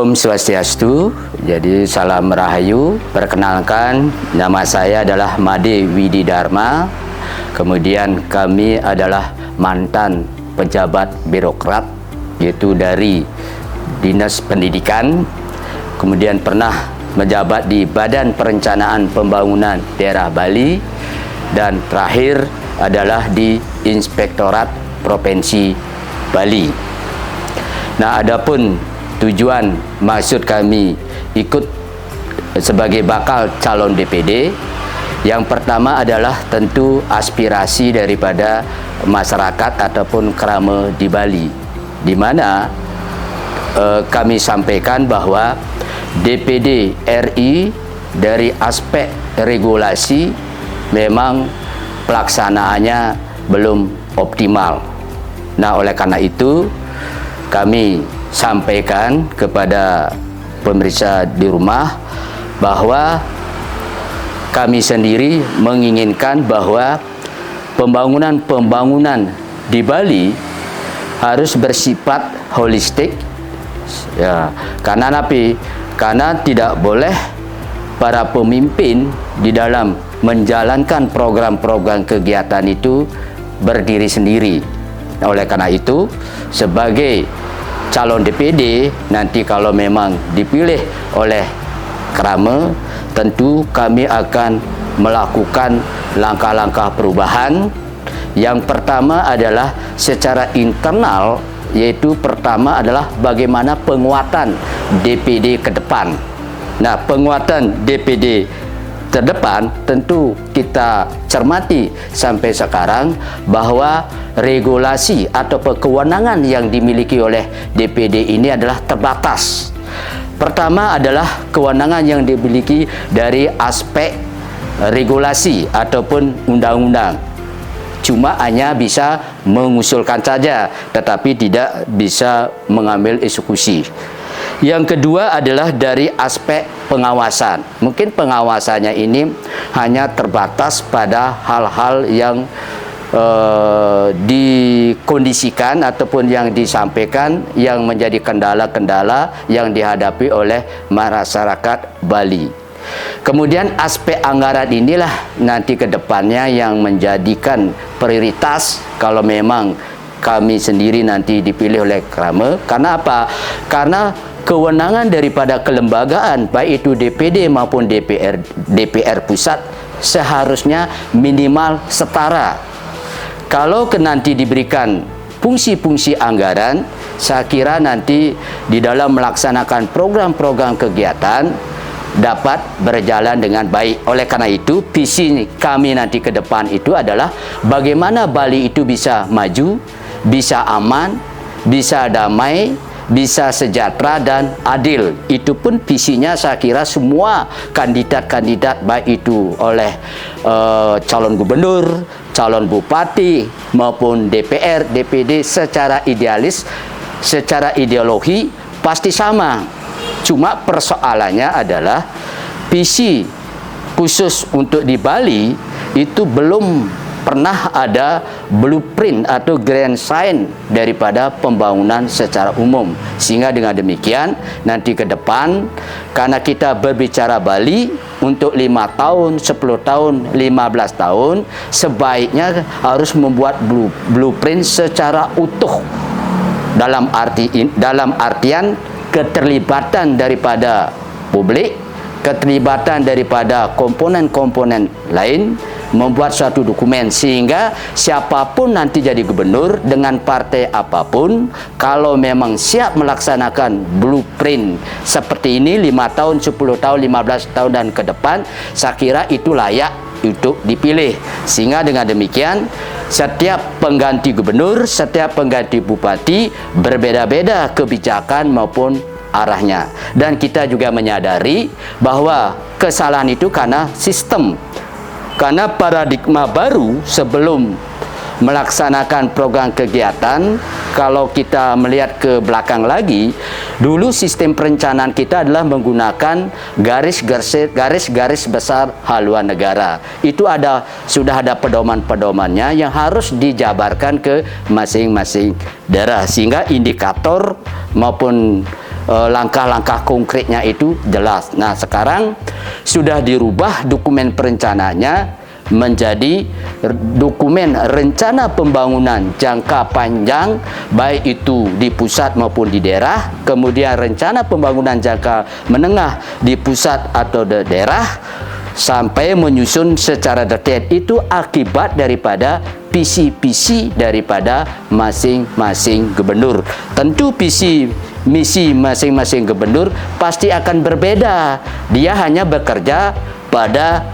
Om Swastiastu. Jadi salam rahayu. Perkenalkan, nama saya adalah Made Widi Dharma. Kemudian kami adalah mantan pejabat birokrat, yaitu dari Dinas Pendidikan. Kemudian pernah menjabat di Badan Perencanaan Pembangunan Daerah Bali, dan terakhir adalah di Inspektorat Provinsi Bali. Nah, adapun tujuan maksud kami ikut sebagai bakal calon DPD, yang pertama adalah tentu aspirasi daripada masyarakat ataupun kerama di Bali, di mana kami sampaikan bahwa DPD RI dari aspek regulasi memang pelaksanaannya belum optimal. Nah, oleh karena itu kami sampaikan kepada pemirsa di rumah bahwa kami sendiri menginginkan bahwa pembangunan di Bali harus bersifat holistik, ya. Karena tidak boleh para pemimpin di dalam menjalankan program-program kegiatan itu berdiri sendiri. Nah, oleh karena itu, sebagai calon DPD nanti kalau memang dipilih oleh kerama, tentu kami akan melakukan langkah-langkah perubahan. Yang pertama adalah secara internal, yaitu pertama adalah bagaimana penguatan DPD ke depan. Nah, penguatan DPD terdepan tentu kita cermati sampai sekarang bahwa regulasi atau kewenangan yang dimiliki oleh DPD ini adalah terbatas. Pertama adalah kewenangan yang dimiliki dari aspek regulasi ataupun undang-undang. Cuma hanya bisa mengusulkan saja, tetapi tidak bisa mengambil eksekusi. Yang kedua adalah dari aspek pengawasan. Mungkin pengawasannya ini hanya terbatas pada hal-hal yang dikondisikan ataupun yang disampaikan yang menjadi kendala-kendala yang dihadapi oleh masyarakat Bali. Kemudian aspek anggaran inilah nanti ke depannya yang menjadikan prioritas kalau memang kami sendiri nanti dipilih oleh kerama. Karena apa? Karena kewenangan daripada kelembagaan baik itu DPD maupun DPR pusat seharusnya minimal setara. Kalau nanti diberikan fungsi-fungsi anggaran, saya kira nanti di dalam melaksanakan program-program kegiatan dapat berjalan dengan baik. Oleh karena itu, visi kami nanti ke depan itu adalah bagaimana Bali itu bisa maju, bisa aman, bisa damai, bisa sejahtera dan adil. Itu pun visinya saya kira semua kandidat-kandidat baik itu oleh calon gubernur, calon bupati maupun DPR, DPD secara idealis, secara ideologi pasti sama. Cuma persoalannya adalah visi khusus untuk di Bali itu belum pernah ada blueprint atau grand sign daripada pembangunan secara umum. Sehingga dengan demikian nanti ke depan, karena kita berbicara Bali untuk 5 tahun, 10 tahun, 15 tahun, sebaiknya harus membuat blueprint secara utuh dalam artian keterlibatan daripada publik, keterlibatan daripada komponen-komponen lain, membuat suatu dokumen sehingga siapapun nanti jadi gubernur dengan partai apapun, kalau memang siap melaksanakan blueprint seperti ini 5 tahun, 10 tahun, 15 tahun dan ke depan, saya kira itu layak untuk dipilih. Sehingga dengan demikian setiap pengganti gubernur, setiap pengganti bupati berbeda-beda kebijakan maupun arahnya. Dan kita juga menyadari bahwa kesalahan itu karena sistem, karena paradigma baru sebelum melaksanakan program kegiatan. Kalau kita melihat ke belakang lagi, dulu sistem perencanaan kita adalah menggunakan garis-garis besar haluan negara. Itu sudah ada pedoman-pedomannya yang harus dijabarkan ke masing-masing daerah, sehingga indikator maupun langkah-langkah konkretnya itu jelas. Nah, sekarang sudah dirubah dokumen perencanaannya menjadi dokumen rencana pembangunan jangka panjang, baik itu di pusat maupun di daerah, kemudian rencana pembangunan jangka menengah di pusat atau di daerah, sampai menyusun secara detail. Itu akibat daripada visi-visi daripada masing-masing gubernur. Tentu visi misi masing-masing gubernur pasti akan berbeda. Dia hanya bekerja pada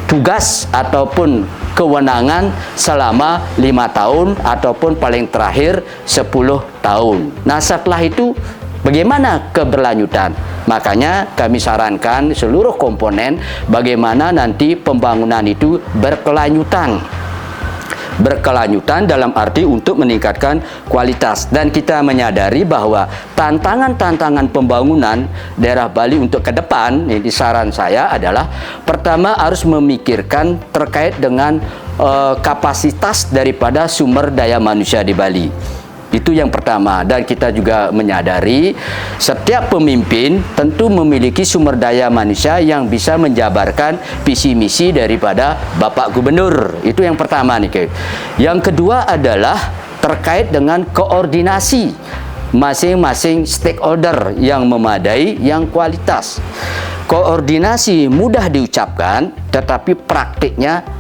tugas ataupun kewenangan selama 5 tahun ataupun paling terakhir 10 tahun. Nah, setelah itu bagaimana keberlanjutan? Makanya kami sarankan seluruh komponen bagaimana nanti pembangunan itu berkelanjutan. Berkelanjutan dalam arti untuk meningkatkan kualitas. Dan kita menyadari bahwa tantangan-tantangan pembangunan daerah Bali untuk ke depan, ini saran saya adalah pertama harus memikirkan terkait dengan kapasitas daripada sumber daya manusia di Bali. Itu yang pertama. Dan kita juga menyadari setiap pemimpin tentu memiliki sumber daya manusia yang bisa menjabarkan visi misi daripada Bapak Gubernur. Itu yang pertama nih. Yang kedua adalah terkait dengan koordinasi masing-masing stakeholder yang memadai, yang kualitas. Koordinasi mudah diucapkan, tetapi praktiknya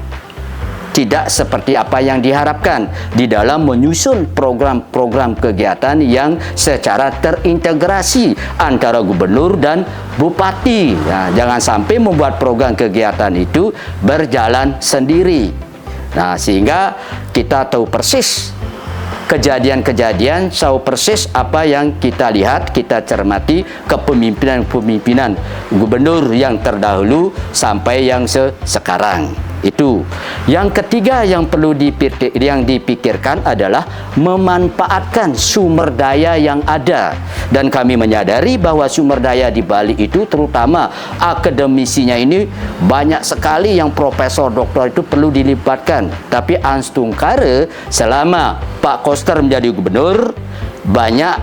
tidak seperti apa yang diharapkan di dalam menyusun program-program kegiatan yang secara terintegrasi antara gubernur dan bupati. Nah, jangan sampai membuat program kegiatan itu berjalan sendiri. Nah, sehingga kita tahu persis kejadian-kejadian, tahu persis apa yang kita lihat, kita cermati kepemimpinan-pemimpinan gubernur yang terdahulu sampai yang sekarang. Itu. Yang ketiga yang perlu dipikirkan adalah memanfaatkan sumber daya yang ada. Dan kami menyadari bahwa sumber daya di Bali itu terutama akademisinya ini banyak sekali yang profesor doktor itu perlu dilibatkan. Tapi Anstungkare selama Pak Koster menjadi gubernur, banyak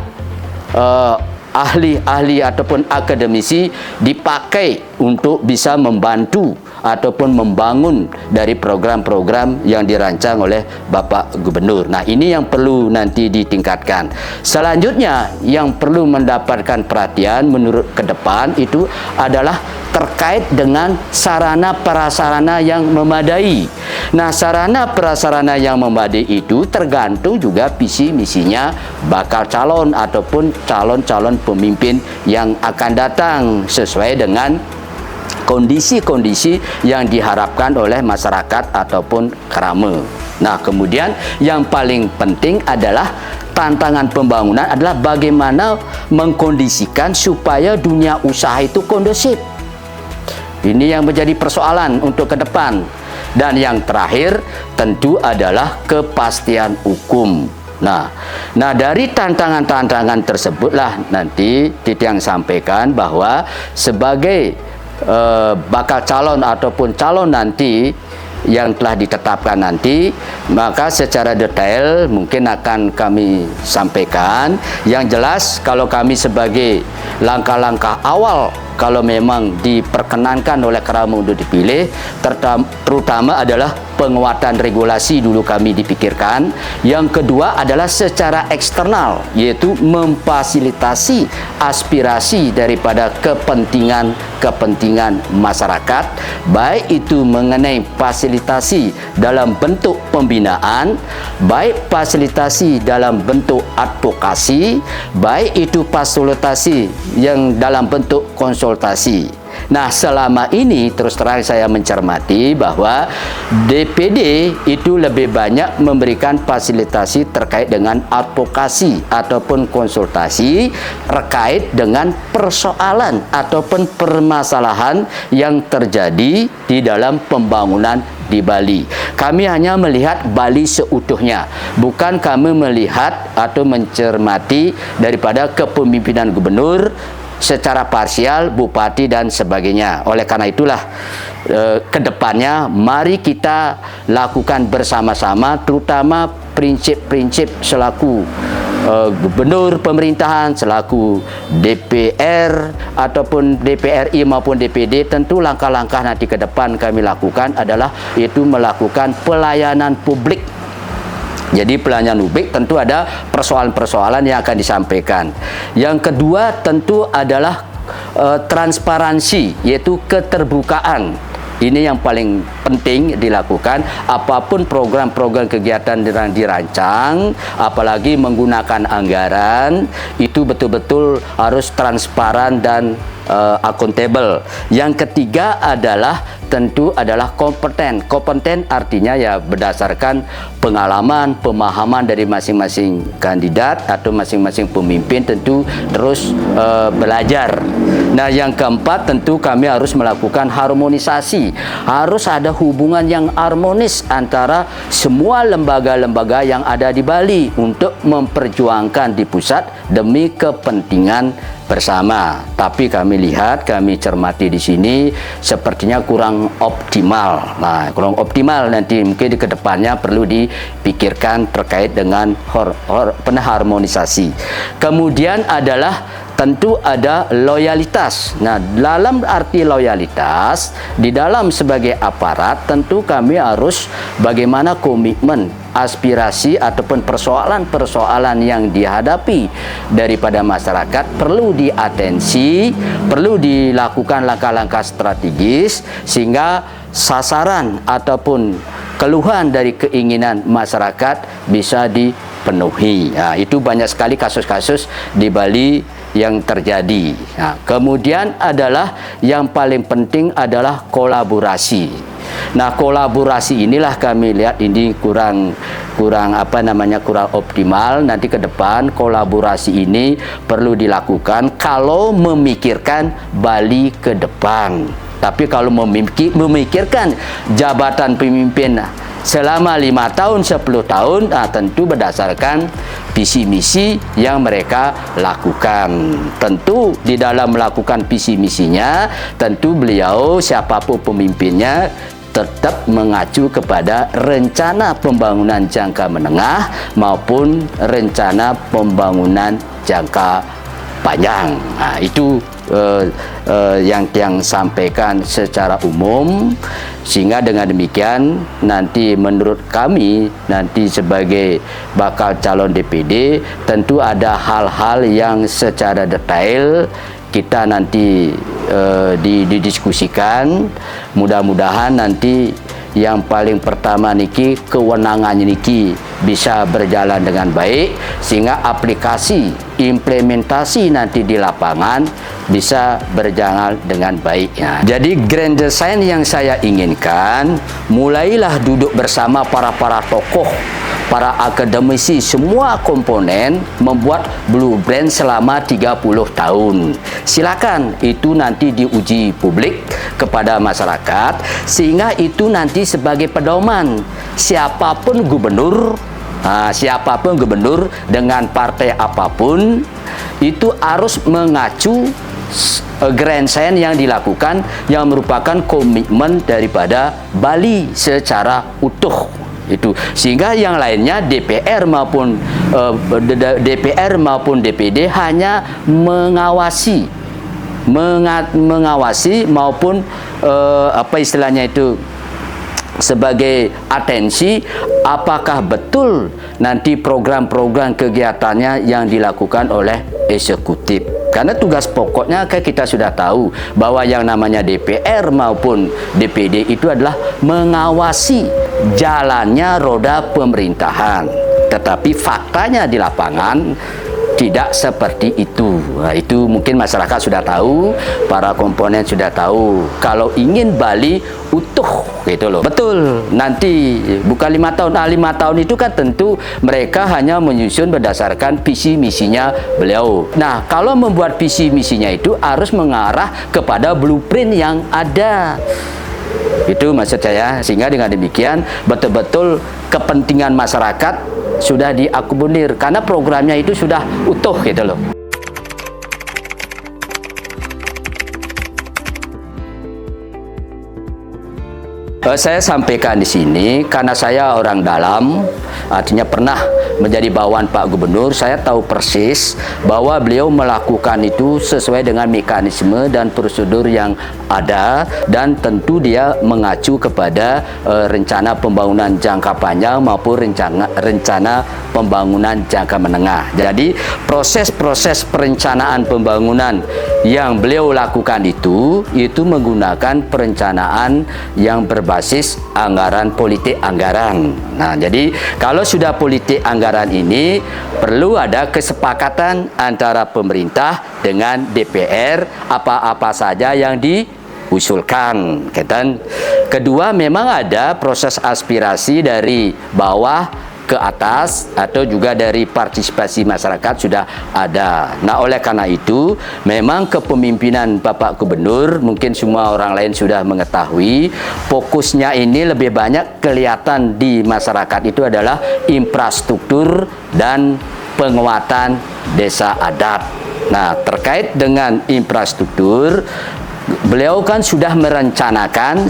ahli-ahli ataupun akademisi dipakai untuk bisa membantu ataupun membangun dari program-program yang dirancang oleh Bapak Gubernur. Nah, ini yang perlu nanti ditingkatkan. Selanjutnya yang perlu mendapatkan perhatian menurut ke depan itu adalah terkait dengan sarana prasarana yang memadai. Nah, sarana prasarana yang memadai itu tergantung juga visi misinya bakal calon ataupun calon-calon pemimpin yang akan datang sesuai dengan kondisi-kondisi yang diharapkan oleh masyarakat ataupun kerama. Nah, kemudian yang paling penting adalah tantangan pembangunan adalah bagaimana mengkondisikan supaya dunia usaha itu kondusif. Ini yang menjadi persoalan untuk ke depan. Dan yang terakhir tentu adalah kepastian hukum. Nah, dari tantangan-tantangan tersebutlah nanti Titiang sampaikan bahwa sebagai bakal calon ataupun calon nanti yang telah ditetapkan nanti, maka secara detail mungkin akan kami sampaikan. Yang jelas kalau kami sebagai langkah-langkah awal kalau memang diperkenankan oleh kerama untuk dipilih, terutama adalah penguatan regulasi dulu kami dipikirkan. Yang kedua adalah secara eksternal, yaitu memfasilitasi aspirasi daripada kepentingan masyarakat, baik itu mengenai fasilitasi dalam bentuk pembinaan, baik fasilitasi dalam bentuk advokasi, baik itu fasilitasi yang dalam bentuk konsultasi. Nah, selama ini terus terang saya mencermati bahwa DPD itu lebih banyak memberikan fasilitasi terkait dengan advokasi ataupun konsultasi terkait dengan persoalan ataupun permasalahan yang terjadi di dalam pembangunan di Bali. Kami hanya melihat Bali seutuhnya, bukan kami melihat atau mencermati daripada kepemimpinan gubernur secara parsial, bupati dan sebagainya. Oleh karena itulah kedepannya mari kita lakukan bersama-sama, terutama prinsip-prinsip selaku gubernur pemerintahan, selaku DPR ataupun DPRI maupun DPD. Tentu langkah-langkah nanti ke depan kami lakukan adalah itu melakukan pelayanan publik. Jadi pelayanan publik tentu ada persoalan-persoalan yang akan disampaikan. Yang kedua tentu adalah transparansi, yaitu keterbukaan. Ini yang paling penting dilakukan. Apapun program-program kegiatan yang dirancang, apalagi menggunakan anggaran, itu betul-betul harus transparan dan akuntabel. Yang ketiga adalah tentu adalah kompeten. Kompeten artinya ya berdasarkan pengalaman, pemahaman dari masing-masing kandidat atau masing-masing pemimpin, tentu terus belajar. Nah, yang keempat tentu kami harus melakukan harmonisasi. Harus ada hubungan yang harmonis antara semua lembaga-lembaga yang ada di Bali untuk memperjuangkan di pusat demi kepentingan bersama. Tapi kami lihat, kami cermati di sini sepertinya kurang optimal. Nah, kurang optimal nanti mungkin di kedepannya perlu dipikirkan terkait dengan harmonisasi. Kemudian adalah tentu ada loyalitas. Nah, dalam arti loyalitas, di dalam sebagai aparat, tentu kami harus bagaimana komitmen, aspirasi ataupun persoalan-persoalan yang dihadapi daripada masyarakat perlu diatensi, perlu dilakukan langkah-langkah strategis sehingga sasaran ataupun keluhan dari keinginan masyarakat bisa dipenuhi. Nah, itu banyak sekali kasus-kasus di Bali yang terjadi. Nah, kemudian adalah yang paling penting adalah kolaborasi. Nah, kolaborasi inilah kami lihat ini kurang optimal. Nanti ke depan kolaborasi ini perlu dilakukan kalau memikirkan Bali ke depan. Tapi kalau memikirkan jabatan pemimpin selama 5 tahun, 10 tahun, nah tentu berdasarkan visi misi yang mereka lakukan. Tentu di dalam melakukan visi misinya, tentu beliau siapapun pemimpinnya tetap mengacu kepada rencana pembangunan jangka menengah maupun rencana pembangunan jangka panjang. Nah, itu yang sampaikan secara umum, sehingga dengan demikian nanti menurut kami nanti sebagai bakal calon DPD tentu ada hal-hal yang secara detail kita nanti didiskusikan. Mudah-mudahan nanti yang paling pertama niki kewenangan niki bisa berjalan dengan baik sehingga aplikasi implementasi nanti di lapangan bisa berjalan dengan baik ya. Jadi grand design yang saya inginkan, mulailah duduk bersama para tokoh, para akademisi, semua komponen membuat blueprint selama 30 tahun. Silakan itu nanti diuji publik kepada masyarakat sehingga itu nanti sebagai pedoman siapapun gubernur dengan partai apapun itu harus mengacu grand design yang dilakukan yang merupakan komitmen daripada Bali secara utuh. Itu sehingga yang lainnya DPR maupun DPD hanya mengawasi maupun apa istilahnya itu sebagai atensi apakah betul nanti program-program kegiatannya yang dilakukan oleh eksekutif. Karena tugas pokoknya kita sudah tahu bahwa yang namanya DPR maupun DPD itu adalah mengawasi jalannya roda pemerintahan. Tetapi faktanya di lapangan tidak seperti itu. Nah, itu mungkin masyarakat sudah tahu, para komponen sudah tahu. Kalau ingin Bali utuh gitu loh. Betul, nanti bukan 5 tahun. 5 tahun itu kan tentu mereka hanya menyusun berdasarkan visi misinya beliau. Nah, kalau membuat visi misinya itu harus mengarah kepada blueprint yang ada. Itu maksud saya, sehingga dengan demikian betul-betul kepentingan masyarakat sudah diakomodir karena programnya itu sudah utuh gitu loh. Saya sampaikan di sini karena saya orang dalam, artinya pernah menjadi bawahan Pak Gubernur. Saya tahu persis bahwa beliau melakukan itu sesuai dengan mekanisme dan prosedur yang ada, dan tentu dia mengacu kepada rencana pembangunan jangka panjang maupun rencana pembangunan jangka menengah. Jadi proses-proses perencanaan pembangunan yang beliau lakukan itu menggunakan perencanaan yang berbasis anggaran, politik anggaran. Nah, jadi kalau sudah politik anggaran ini perlu ada kesepakatan antara pemerintah dengan DPR apa-apa saja yang diusulkan. Kedua, memang ada proses aspirasi dari bawah ke atas atau juga dari partisipasi masyarakat sudah ada. Nah, oleh karena itu memang kepemimpinan Bapak Gubernur, mungkin semua orang lain sudah mengetahui, fokusnya ini lebih banyak kelihatan di masyarakat itu adalah infrastruktur dan penguatan desa adat. Nah, terkait dengan infrastruktur, beliau kan sudah merencanakan,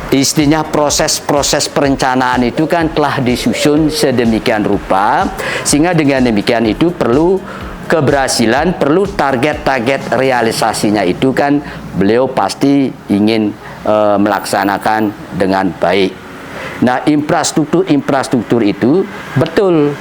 istilahnya proses-proses perencanaan itu kan telah disusun sedemikian rupa, sehingga dengan demikian itu perlu keberhasilan, perlu target-target realisasinya itu kan beliau pasti ingin melaksanakan dengan baik. Nah, infrastruktur itu betul.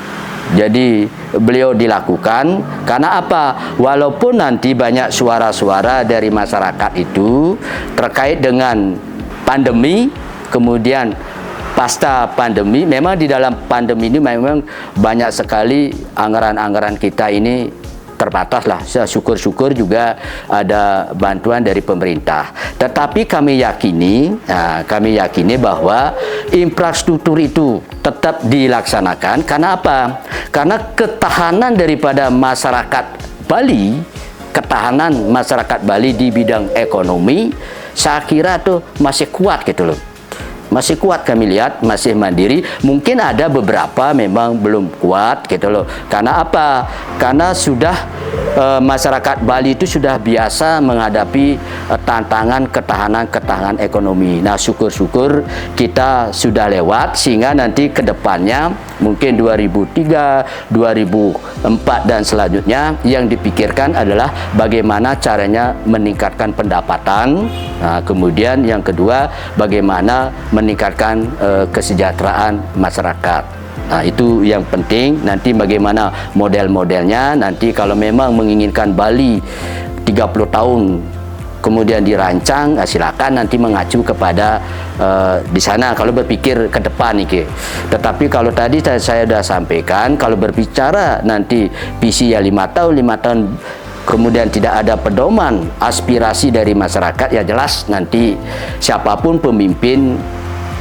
Jadi beliau dilakukan karena apa? Walaupun nanti banyak suara-suara dari masyarakat itu terkait dengan pandemi, kemudian pasca pandemi, memang di dalam pandemi ini memang banyak sekali anggaran-anggaran kita ini terbatas lah. Syukur-syukur juga ada bantuan dari pemerintah. Tetapi kami yakini bahwa infrastruktur itu tetap dilaksanakan. Karena apa? Karena ketahanan daripada masyarakat Bali di bidang ekonomi, saya kira tuh masih kuat gitu loh. Masih kuat, kami lihat masih mandiri. Mungkin ada beberapa memang belum kuat gitu loh. Karena apa? Karena sudah masyarakat Bali itu sudah biasa menghadapi tantangan ketahanan ekonomi. Nah, syukur-syukur kita sudah lewat, sehingga nanti ke depannya mungkin 2003, 2004 dan selanjutnya yang dipikirkan adalah bagaimana caranya meningkatkan pendapatan. Nah, kemudian yang kedua, bagaimana meningkatkan kesejahteraan masyarakat. Nah, itu yang penting. Nanti bagaimana model-modelnya, nanti kalau memang menginginkan Bali 30 tahun kemudian dirancang, silakan nanti mengacu kepada di sana kalau berpikir ke depan nih. Tetapi kalau tadi saya sudah sampaikan, kalau berbicara nanti visi ya 5 tahun kemudian tidak ada pedoman aspirasi dari masyarakat, ya jelas nanti siapapun pemimpin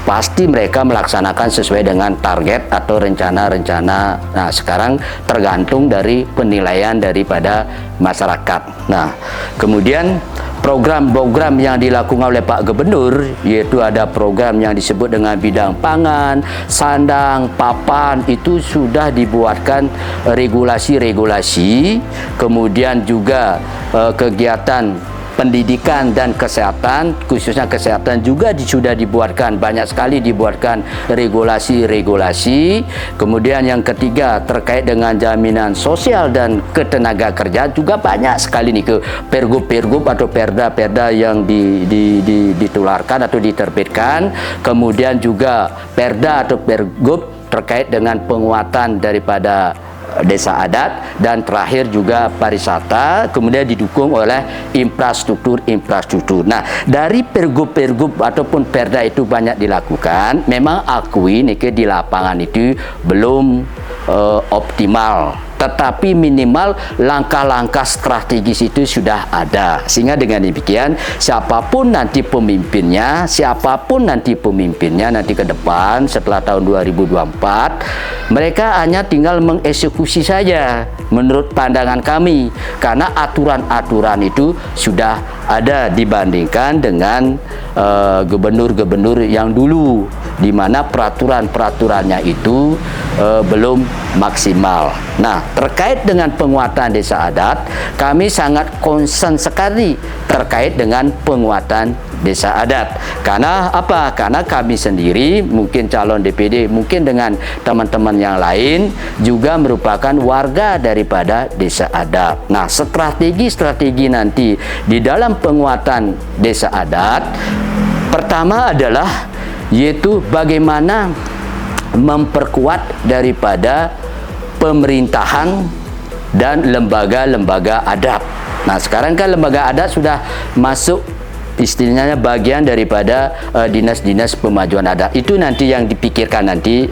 pasti mereka melaksanakan sesuai dengan target atau rencana-rencana. Nah, sekarang tergantung dari penilaian daripada masyarakat. Nah, kemudian program-program yang dilakukan oleh Pak Gubernur, yaitu ada program yang disebut dengan bidang pangan, sandang, papan, itu sudah dibuatkan regulasi-regulasi. Kemudian juga kegiatan pendidikan dan kesehatan, khususnya kesehatan juga sudah dibuatkan, banyak sekali dibuatkan regulasi-regulasi. Kemudian yang ketiga terkait dengan jaminan sosial dan ketenaga kerja juga banyak sekali nih ke pergub atau perda yang ditularkan atau diterbitkan. Kemudian juga perda atau pergub terkait dengan penguatan daripada desa adat, dan terakhir juga pariwisata, kemudian didukung oleh infrastruktur. Nah, dari pergub ataupun perda itu banyak dilakukan. Memang akui nih di lapangan itu belum optimal, tetapi minimal langkah-langkah strategis itu sudah ada, sehingga dengan demikian siapapun nanti pemimpinnya nanti ke depan setelah tahun 2024, mereka hanya tinggal mengeksekusi saja menurut pandangan kami, karena aturan-aturan itu sudah ada dibandingkan dengan gubernur-gubernur yang dulu, di mana peraturan-peraturannya itu belum maksimal. Nah, terkait dengan penguatan desa adat, kami sangat concern sekali terkait dengan penguatan desa adat. Karena apa? Karena kami sendiri, mungkin calon DPD, mungkin dengan teman-teman yang lain juga merupakan warga daripada desa adat. Nah, strategi-strategi nanti di dalam penguatan desa adat, pertama adalah yaitu bagaimana memperkuat daripada pemerintahan dan lembaga-lembaga adat. Nah, sekarang kan lembaga adat sudah masuk istilahnya bagian daripada dinas-dinas pemajuan adat. Itu nanti yang dipikirkan nanti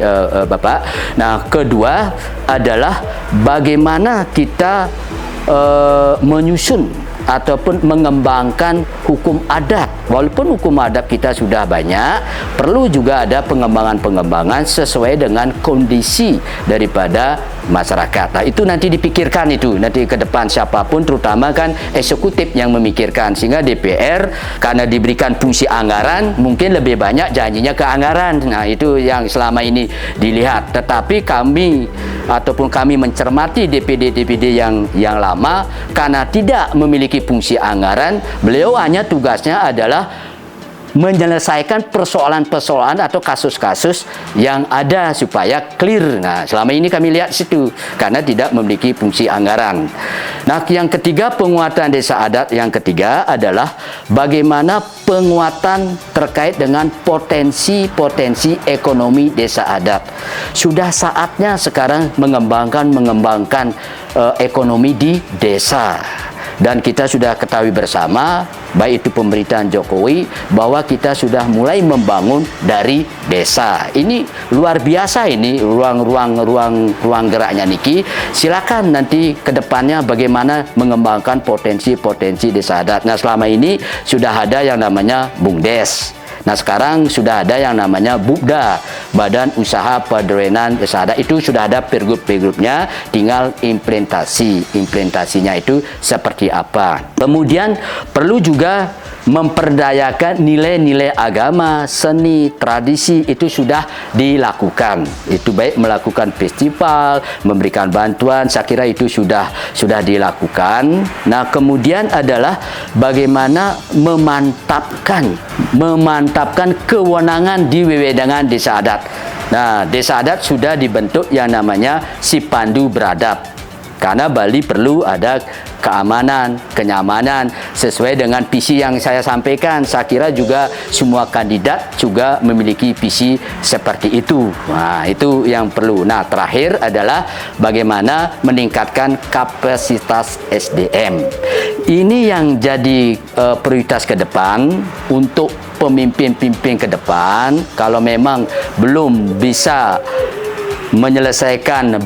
Bapak. Nah, kedua adalah bagaimana kita menyusun ataupun mengembangkan hukum adat. Walaupun hukum adat kita sudah banyak, perlu juga ada pengembangan-pengembangan sesuai dengan kondisi daripada masyarakat. Nah, itu nanti dipikirkan itu nanti ke depan siapapun, terutama kan eksekutif yang memikirkan, sehingga DPR karena diberikan fungsi anggaran mungkin lebih banyak janjinya ke anggaran. Nah, itu yang selama ini dilihat. Tetapi kami ataupun kami mencermati DPD-DPD yang lama, karena tidak memiliki fungsi anggaran, beliau hanya tugasnya adalah menyelesaikan persoalan-persoalan atau kasus-kasus yang ada supaya clear. Nah, selama ini kami lihat situ karena tidak memiliki fungsi anggaran. Nah, yang ketiga, penguatan desa adat yang ketiga adalah bagaimana penguatan terkait dengan potensi-potensi ekonomi desa adat. Sudah saatnya sekarang mengembangkan ekonomi di desa. Dan kita sudah ketahui bersama, baik itu pemerintahan Jokowi, bahwa kita sudah mulai membangun dari desa. Ini luar biasa, ini ruang geraknya Niki. Silakan nanti ke depannya bagaimana mengembangkan potensi-potensi desa adat. Nah, selama ini sudah ada yang namanya BUMDes. Nah, sekarang sudah ada yang namanya BUPDA, Badan Usaha Pedrenan Desa Adat. Itu sudah ada pergub-pergubnya, tinggal implementasinya itu seperti apa. Kemudian perlu juga memperdayakan nilai-nilai agama, seni, tradisi, itu sudah dilakukan. Itu baik melakukan festival, memberikan bantuan, saya kira itu sudah dilakukan. Nah, kemudian adalah bagaimana memantapkan kewenangan di wewenangan desa adat. Nah, desa adat sudah dibentuk yang namanya Sipandu Beradab. Karena Bali perlu ada keamanan, kenyamanan sesuai dengan visi yang saya sampaikan. Saya kira juga semua kandidat juga memiliki visi seperti itu. Nah, itu yang perlu. Nah, terakhir adalah bagaimana meningkatkan kapasitas SDM. Ini yang jadi prioritas ke depan untuk pemimpin-pemimpin ke depan. Kalau memang belum bisa menyelesaikan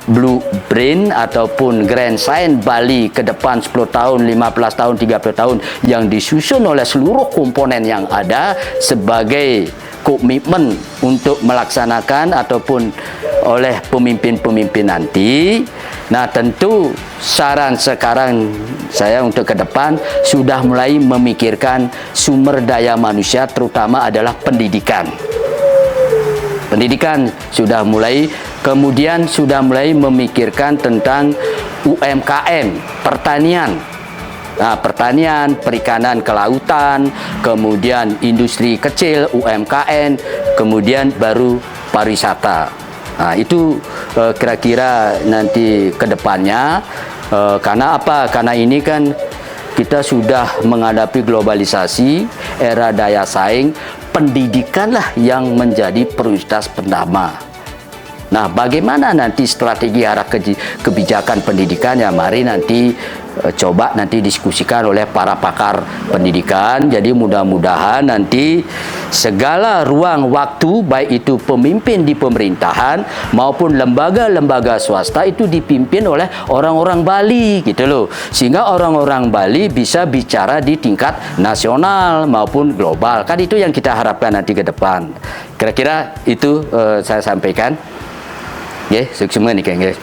blueprint ataupun grand sign Bali ke depan 10 tahun, 15 tahun, 30 tahun yang disusun oleh seluruh komponen yang ada sebagai komitmen untuk melaksanakan ataupun oleh pemimpin-pemimpin nanti. Nah, tentu saran sekarang saya untuk ke depan sudah mulai memikirkan sumber daya manusia, terutama adalah pendidikan. Pendidikan sudah mulai, kemudian sudah mulai memikirkan tentang UMKM, pertanian. Nah, pertanian, perikanan, kelautan, kemudian industri kecil, UMKM, kemudian baru pariwisata. Nah, itu kira-kira nanti ke depannya. Karena apa? Karena ini kan kita sudah menghadapi globalisasi, era daya saing, pendidikanlah yang menjadi prioritas pertama. Nah, bagaimana nanti strategi arah kebijakan pendidikan, ya mari nanti coba nanti diskusikan oleh para pakar pendidikan. Jadi mudah-mudahan nanti segala ruang waktu, baik itu pemimpin di pemerintahan maupun lembaga-lembaga swasta, itu dipimpin oleh orang-orang Bali gitu loh. Sehingga orang-orang Bali bisa bicara di tingkat nasional maupun global. Kan itu yang kita harapkan nanti ke depan. Kira-kira itu saya sampaikan. Ya, sukses nih, guys.